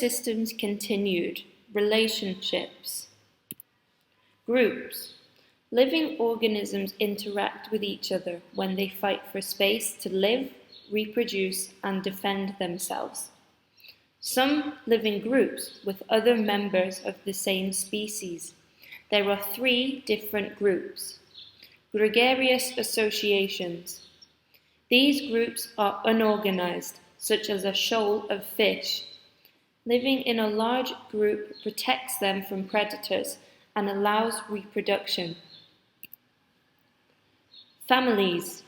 Ecosystems continued. Relationships. Groups. Living organisms interact with each other when they fight for space to live, reproduce, and defend themselves. Some live in groups with other members of the same species. There are 3 different groups. Gregarious associations. These groups are unorganized, such as a shoal of fish. Living in a large group protects them from predators and allows reproduction. Families.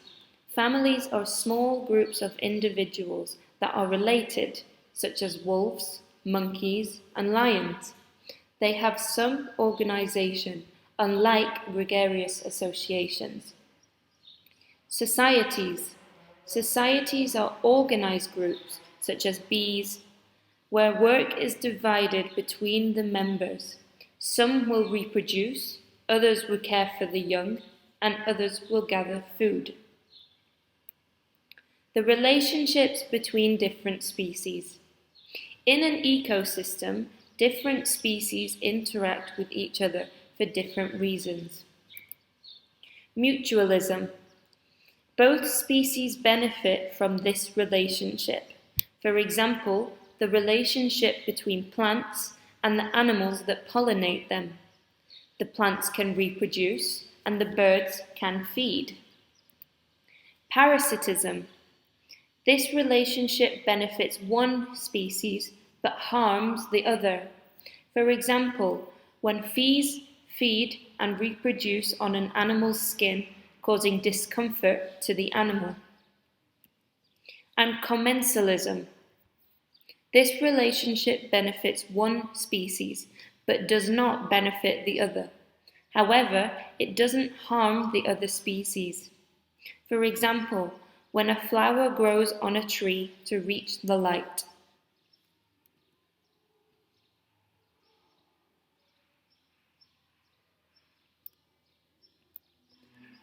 Families are small groups of individuals that are related, such as wolves, monkeys, and lions. They have some organization, unlike gregarious associations. Societies. Societies are organized groups, such as bees, where work is divided between the members. Some will reproduce, others will care for the young, and others will gather food. The relationships between different species. In an ecosystem, different species interact with each other for different reasons. Mutualism. Both species benefit from this relationship. For example, the relationship between plants and the animals that pollinate them. The plants can reproduce and the birds can feed. Parasitism. This relationship benefits one species but harms the other. For example, when bees feed and reproduce on an animal's skin, causing discomfort to the animal. And commensalism. This relationship benefits one species but does not benefit the other. However, it doesn't harm the other species. For example, when a flower grows on a tree to reach the light.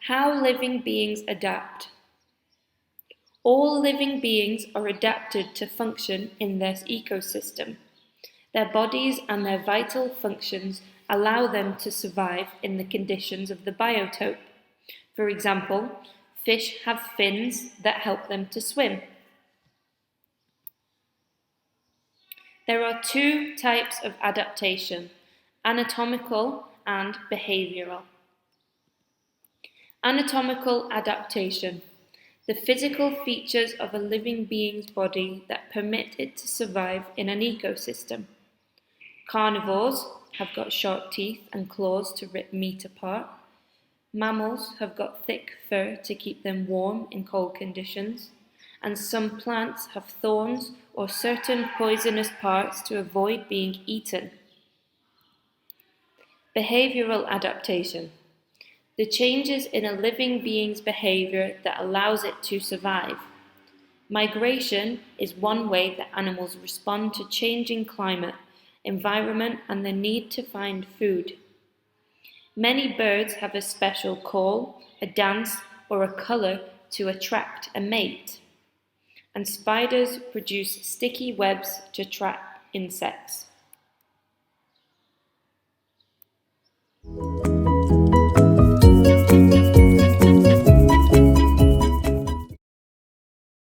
How living beings adapt. All living beings are adapted to function in their ecosystem. Their bodies and their vital functions allow them to survive in the conditions of the biotope. For example, fish have fins that help them to swim. There are 2 types of adaptation, anatomical and behavioral. Anatomical adaptation. The physical features of a living being's body that permit it to survive in an ecosystem. Carnivores have got sharp teeth and claws to rip meat apart. Mammals have got thick fur to keep them warm in cold conditions. And some plants have thorns or certain poisonous parts to avoid being eaten. Behavioral adaptation. The changes in a living being's behavior that allows it to survive. Migration is one way that animals respond to changing climate, environment, and the need to find food. Many birds have a special call, a dance, or a color to attract a mate. And spiders produce sticky webs to trap insects.